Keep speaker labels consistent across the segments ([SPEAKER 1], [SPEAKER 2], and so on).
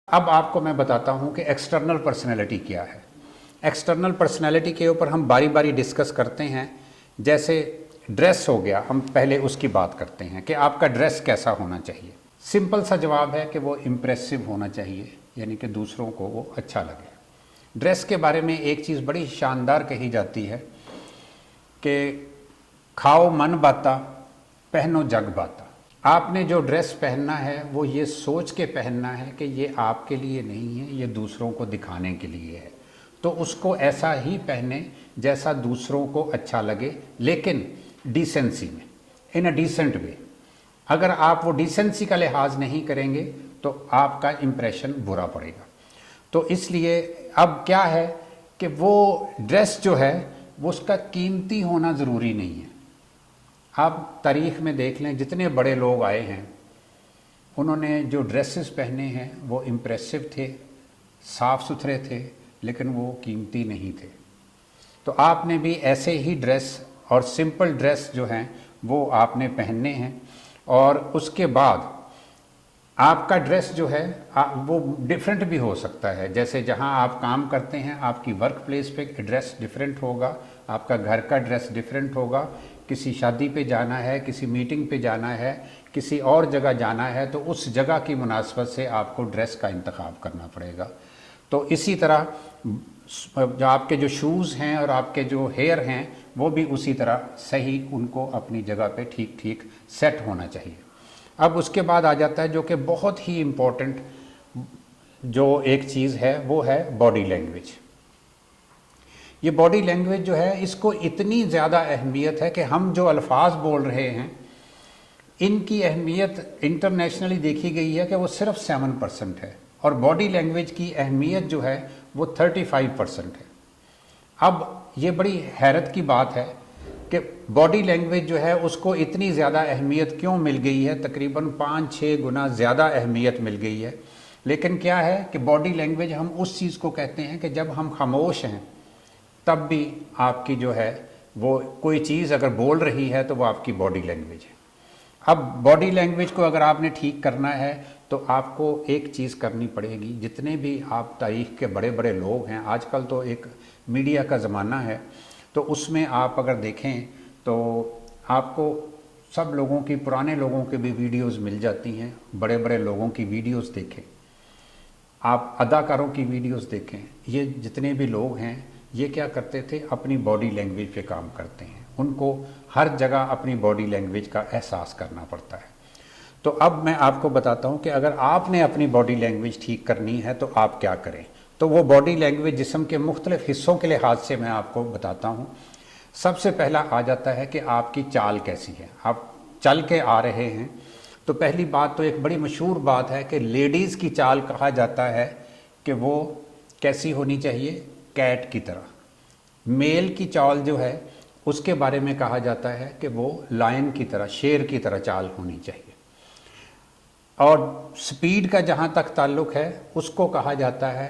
[SPEAKER 1] अब आपको मैं बताता हूं कि एक्सटर्नल पर्सनैलिटी क्या है। एक्सटर्नल पर्सनैलिटी के ऊपर हम बारी बारी डिस्कस करते हैं। जैसे ड्रेस हो गया, हम पहले उसकी बात करते हैं कि आपका ड्रेस कैसा होना चाहिए। सिंपल सा जवाब है कि वो इम्प्रेसिव होना चाहिए, यानी कि दूसरों को वो अच्छा लगे। ड्रेस के बारे में एक चीज़ बड़ी शानदार कही जाती है कि खाओ मन बाता, पहनो जग बाता। आपने जो ड्रेस पहनना है वो ये सोच के पहनना है कि ये आपके लिए नहीं है, ये दूसरों को दिखाने के लिए है। तो उसको ऐसा ही पहने जैसा दूसरों को अच्छा लगे, लेकिन डिसेंसी में, इन अ डिसेंट वे। अगर आप वो डिसेंसी का लिहाज नहीं करेंगे तो आपका इम्प्रेशन बुरा पड़ेगा। तो इसलिए अब क्या है कि वो ड्रेस जो है वो उसका कीमती होना ज़रूरी नहीं है। आप तारीख़ में देख लें, जितने बड़े लोग आए हैं उन्होंने जो ड्रेसेस पहने हैं वो इम्प्रेसिव थे, साफ़ सुथरे थे, लेकिन वो कीमती नहीं थे। तो आपने भी ऐसे ही ड्रेस और सिंपल ड्रेस जो हैं वो आपने पहनने हैं। और उसके बाद आपका ड्रेस जो है वो डिफरेंट भी हो सकता है। जैसे जहां आप काम करते हैं, आपकी वर्क प्लेस पे ड्रेस डिफरेंट होगा, आपका घर का ड्रेस डिफरेंट होगा। किसी शादी पे जाना है, किसी मीटिंग पे जाना है, किसी और जगह जाना है, तो उस जगह की मुनासबत से आपको ड्रेस का इंतखाब करना पड़ेगा। तो इसी तरह जो आपके जो शूज़ हैं और आपके जो हेयर हैं वो भी उसी तरह सही, उनको अपनी जगह पे ठीक ठीक सेट होना चाहिए। अब उसके बाद आ जाता है जो कि बहुत ही इम्पोर्टेंट जो एक चीज़ है वो है बॉडी लैंग्वेज। ये बॉडी लैंग्वेज जो है इसको इतनी ज़्यादा अहमियत है कि हम जो अल्फाज बोल रहे हैं इनकी अहमियत इंटरनेशनली देखी गई है कि वो सिर्फ 7% है, और बॉडी लैंग्वेज की अहमियत जो है वो 35% है। अब ये बड़ी हैरत की बात है कि बॉडी लैंग्वेज जो है उसको इतनी ज़्यादा अहमियत क्यों मिल गई है, तकरीबन 5-6 गुना ज़्यादा अहमियत मिल गई है। लेकिन क्या है कि बॉडी लैंग्वेज हम उस चीज़ को कहते हैं कि जब हम खामोश हैं तब भी आपकी जो है वो कोई चीज़ अगर बोल रही है तो वो आपकी बॉडी लैंग्वेज है। अब बॉडी लैंग्वेज को अगर आपने ठीक करना है तो आपको एक चीज़ करनी पड़ेगी। जितने भी आप तारीख़ के बड़े बड़े लोग हैं, आजकल तो एक मीडिया का ज़माना है, तो उसमें आप अगर देखें तो आपको सब लोगों की, पुराने लोगों की भी वीडियोस मिल जाती हैं। बड़े बड़े लोगों की वीडियोस देखें, आप अदाकारों की वीडियोस देखें। ये जितने भी लोग हैं ये क्या करते थे, अपनी बॉडी लैंग्वेज पे काम करते हैं। उनको हर जगह अपनी बॉडी लैंग्वेज का एहसास करना पड़ता है। तो अब मैं आपको बताता हूँ कि अगर आपने अपनी बॉडी लैंग्वेज ठीक करनी है तो आप क्या करें। तो वो बॉडी लैंग्वेज जिस्म के मुख्तलिफ हिस्सों के लिहाज से मैं आपको बताता हूँ। सबसे पहला आ जाता है कि आपकी चाल कैसी है। आप चल के आ रहे हैं तो पहली बात तो एक बड़ी मशहूर बात है कि लेडीज़ की चाल कहा जाता है कि वो कैसी होनी चाहिए, कैट की तरह। मेल की चाल जो है उसके बारे में कहा जाता है कि वो लायन की तरह, शेर की तरह चाल होनी चाहिए। और स्पीड का जहाँ तक ताल्लुक़ है उसको कहा जाता है,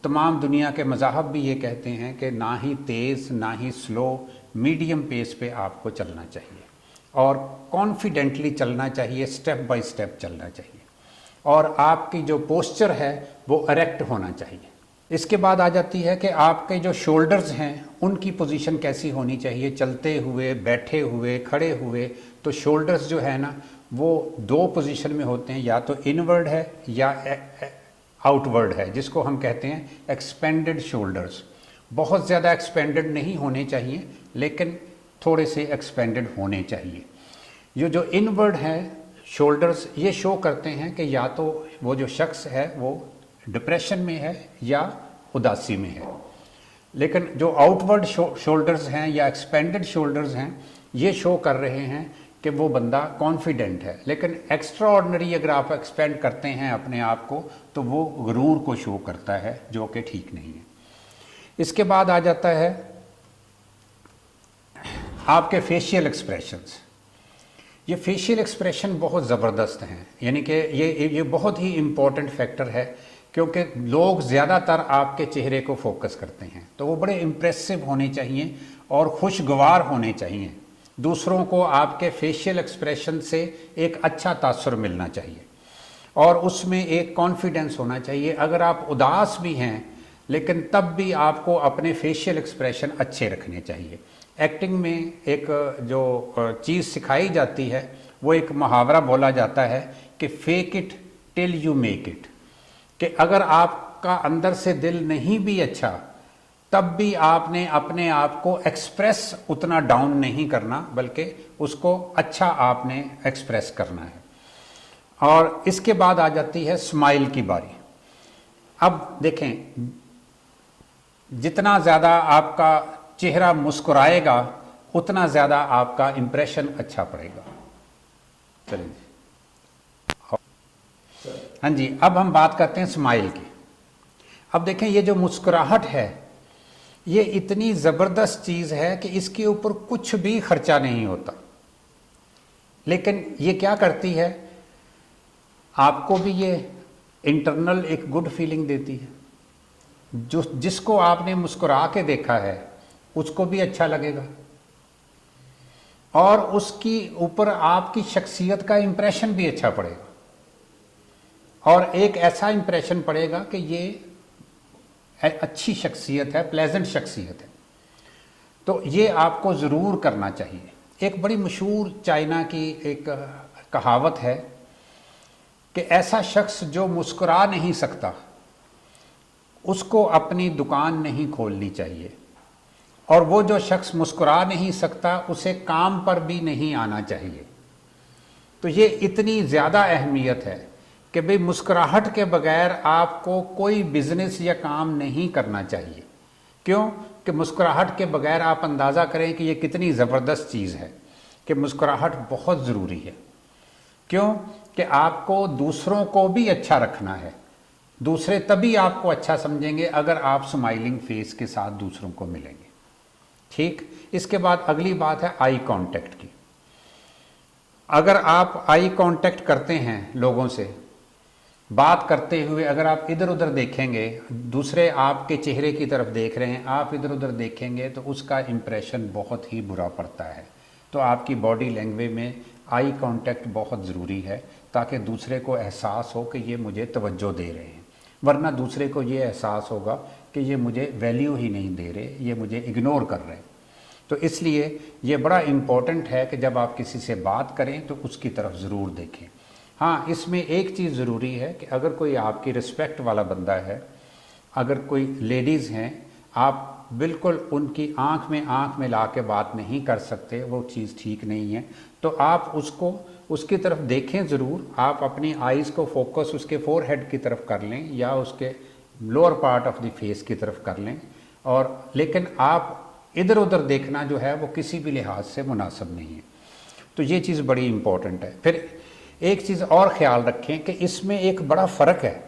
[SPEAKER 1] तमाम दुनिया के मज़ाहब भी ये कहते हैं कि ना ही तेज़ ना ही स्लो, मीडियम पेस पे आपको चलना चाहिए और कॉन्फिडेंटली चलना चाहिए, स्टेप बाय स्टेप चलना चाहिए। और आपकी जो पोस्चर है वो इरेक्ट होना चाहिए। इसके बाद आ जाती है कि आपके जो शोल्डर्स हैं उनकी पोजीशन कैसी होनी चाहिए, चलते हुए, बैठे हुए, खड़े हुए। तो शोल्डर्स जो है ना वो 2 पोजीशन में होते हैं, या तो इनवर्ड है या आउटवर्ड है, जिसको हम कहते हैं एक्सपेंडेड शोल्डर्स। बहुत ज़्यादा एक्सपेंडेड नहीं होने चाहिए लेकिन थोड़े से एक्सपेंडेड होने चाहिए। ये जो इनवर्ड हैं शोल्डर्स, ये शो करते हैं कि या तो वो जो शख्स है वो डिप्रेशन में है या उदासी में है। लेकिन जो आउटवर्ड शोल्डर्स हैं या एक्सपेंडेड शोल्डर्स हैं ये शो कर रहे हैं कि वो बंदा कॉन्फिडेंट है। लेकिन एक्स्ट्रा ऑर्डिनरी अगर आप एक्सपेंड करते हैं अपने आप को तो वो गुरूर को शो करता है, जो कि ठीक नहीं है। इसके बाद आ जाता है आपके फेशियल एक्सप्रेशंस। ये फेशियल एक्सप्रेशन बहुत ज़बरदस्त हैं, यानी कि ये बहुत ही इम्पोर्टेंट फैक्टर है, क्योंकि लोग ज़्यादातर आपके चेहरे को फोकस करते हैं। तो वो बड़े इम्प्रेसिव होने चाहिए और खुशगवार होने चाहिए। दूसरों को आपके फेशियल एक्सप्रेशन से एक अच्छा तासुर मिलना चाहिए। اور اس میں ایک کانفیڈنس ہونا چاہیے. اگر آپ اداس بھی ہیں لیکن تب بھی آپ کو اپنے فیشیل ایکسپریشن اچھے رکھنے چاہیے. ایکٹنگ میں ایک جو چیز سکھائی جاتی ہے وہ ایک محاورہ بولا جاتا ہے کہ fake it till you make it, کہ اگر آپ کا اندر سے دل نہیں بھی اچھا تب بھی آپ نے اپنے آپ کو ایکسپریس اتنا ڈاؤن نہیں کرنا، بلکہ اس کو اچھا آپ نے ایکسپریس کرنا ہے. اور اس کے بعد آ جاتی ہے اسمائل کی باری. اب دیکھیں جتنا زیادہ آپ کا چہرہ مسکرائے گا اتنا زیادہ آپ کا امپریشن اچھا پڑے گا. چلیں جی، ہاں جی، اب ہم بات کرتے ہیں اسمائل کی. اب دیکھیں یہ جو مسکراہٹ ہے یہ اتنی زبردست چیز ہے کہ اس کے اوپر کچھ بھی خرچہ نہیں ہوتا، لیکن یہ کیا کرتی ہے، آپ کو بھی یہ انٹرنل ایک گڈ فیلنگ دیتی ہے. جس کو آپ نے مسکرا کے دیکھا ہے اس کو بھی اچھا لگے گا، اور اس کی اوپر آپ کی شخصیت کا امپریشن بھی اچھا پڑے گا، اور ایک ایسا امپریشن پڑے گا کہ یہ اچھی شخصیت ہے، پلیزنٹ شخصیت ہے. تو یہ آپ کو ضرور کرنا چاہیے. ایک بڑی مشہور چائنا کی ایک کہاوت ہے کہ ایسا شخص جو مسکرا نہیں سکتا اس کو اپنی دکان نہیں کھولنی چاہیے، اور وہ جو شخص مسکرا نہیں سکتا اسے کام پر بھی نہیں آنا چاہیے. تو یہ اتنی زیادہ اہمیت ہے کہ بھئی مسکراہٹ کے بغیر آپ کو کوئی بزنس یا کام نہیں کرنا چاہیے. کیوں کہ مسکراہٹ کے بغیر آپ اندازہ کریں کہ یہ کتنی زبردست چیز ہے کہ مسکراہٹ بہت ضروری ہے. کیوں کہ آپ کو دوسروں کو بھی اچھا رکھنا ہے. دوسرے تبھی آپ کو اچھا سمجھیں گے اگر آپ سمائلنگ فیس کے ساتھ دوسروں کو ملیں گے. ٹھیک، اس کے بعد اگلی بات ہے آئی کانٹیکٹ کی. اگر آپ آئی کانٹیکٹ کرتے ہیں لوگوں سے بات کرتے ہوئے، اگر آپ ادھر ادھر دیکھیں گے، دوسرے آپ کے چہرے کی طرف دیکھ رہے ہیں، آپ ادھر ادھر دیکھیں گے تو اس کا امپریشن بہت ہی برا پڑتا ہے. تو آپ کی باڈی لینگویج میں آئی کانٹیکٹ بہت ضروری ہے تاکہ دوسرے کو احساس ہو کہ یہ مجھے توجہ دے رہے ہیں، ورنہ دوسرے کو یہ احساس ہوگا کہ یہ مجھے ویلیو ہی نہیں دے رہے، یہ مجھے اگنور کر رہے ہیں. تو اس لیے یہ بڑا امپورٹنٹ ہے کہ جب آپ کسی سے بات کریں تو اس کی طرف ضرور دیکھیں. ہاں، اس میں ایک چیز ضروری ہے کہ اگر کوئی آپ کی رسپیکٹ والا بندہ ہے، اگر کوئی لیڈیز ہیں، آپ بالکل ان کی آنکھ میں آنکھ ملا کے بات نہیں کر سکتے، وہ چیز ٹھیک نہیں ہے. تو آپ اس کی طرف دیکھیں ضرور. آپ اپنی آئیز کو فوکس اس کے فور ہیڈ کی طرف کر لیں یا اس کے lower part of the face کی طرف کر لیں، اور لیکن آپ ادھر ادھر دیکھنا جو ہے وہ کسی بھی لحاظ سے مناسب نہیں ہے. تو یہ چیز بڑی امپورٹنٹ ہے. پھر ایک چیز اور خیال رکھیں کہ اس میں ایک بڑا فرق ہے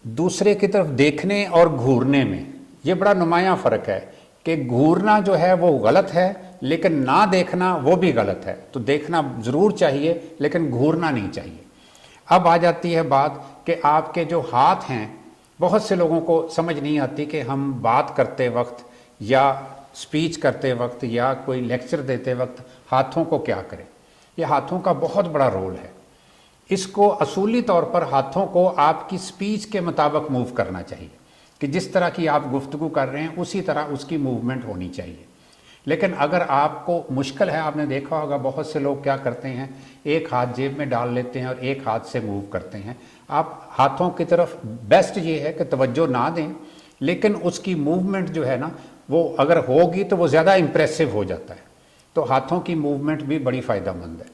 [SPEAKER 1] دوسرے کی طرف دیکھنے اور گھورنے میں. یہ بڑا نمایاں فرق ہے کہ گھورنا جو ہے وہ غلط ہے لیکن نہ دیکھنا وہ بھی غلط ہے. تو دیکھنا ضرور چاہیے لیکن گھورنا نہیں چاہیے. اب آ جاتی ہے بات کہ آپ کے جو ہاتھ ہیں، بہت سے لوگوں کو سمجھ نہیں آتی کہ ہم بات کرتے وقت یا سپیچ کرتے وقت یا کوئی لیکچر دیتے وقت ہاتھوں کو کیا کریں. یہ ہاتھوں کا بہت بڑا رول ہے. اس کو اصولی طور پر ہاتھوں کو آپ کی سپیچ کے مطابق موو کرنا چاہیے کہ جس طرح کی آپ گفتگو کر رہے ہیں اسی طرح اس کی موومنٹ ہونی چاہیے. لیکن اگر آپ کو مشکل ہے، آپ نے دیکھا ہوگا بہت سے لوگ کیا کرتے ہیں، ایک ہاتھ جیب میں ڈال لیتے ہیں اور ایک ہاتھ سے موو کرتے ہیں. آپ ہاتھوں کی طرف بیسٹ یہ ہے کہ توجہ نہ دیں، لیکن اس کی موومنٹ جو ہے نا وہ اگر ہوگی تو وہ زیادہ امپریسو ہو جاتا ہے. تو ہاتھوں کی موومنٹ بھی بڑی فائدہ مند ہے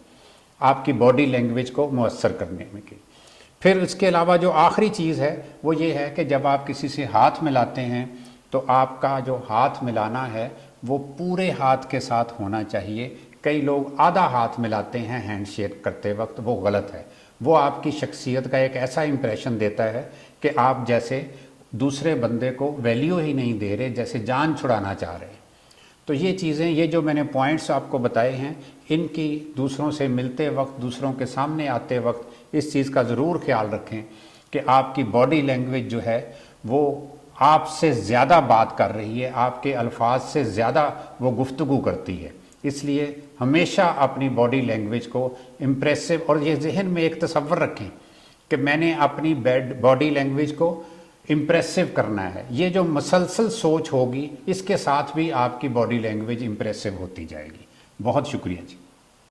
[SPEAKER 1] آپ کی باڈی لینگویج کو مؤثر کرنے میں. پھر اس کے علاوہ جو آخری چیز ہے وہ یہ ہے کہ جب آپ کسی سے ہاتھ ملاتے ہیں تو آپ کا جو ہاتھ ملانا ہے وہ پورے ہاتھ کے ساتھ ہونا چاہیے. کئی لوگ آدھا ہاتھ ملاتے ہیں ہینڈ شیک کرتے وقت، وہ غلط ہے. وہ آپ کی شخصیت کا ایک ایسا امپریشن دیتا ہے کہ آپ جیسے دوسرے بندے کو ویلیو ہی نہیں دے رہے، جیسے جان چھڑانا چاہ رہے ہیں. تو یہ چیزیں، یہ جو میں نے پوائنٹس آپ کو بتائے ہیں، ان کی دوسروں سے ملتے وقت، دوسروں کے سامنے آتے وقت اس چیز کا ضرور خیال رکھیں کہ آپ کی باڈی لینگویج جو ہے وہ آپ سے زیادہ بات کر رہی ہے، آپ کے الفاظ سے زیادہ وہ گفتگو کرتی ہے. اس لیے ہمیشہ اپنی باڈی لینگویج کو امپریسو، اور یہ ذہن میں ایک تصور رکھیں کہ میں نے اپنی باڈی لینگویج کو امپریسو کرنا ہے. یہ جو مسلسل سوچ ہوگی اس کے ساتھ بھی آپ کی باڈی لینگویج امپریسو ہوتی جائے گی. بہت شکریہ جی.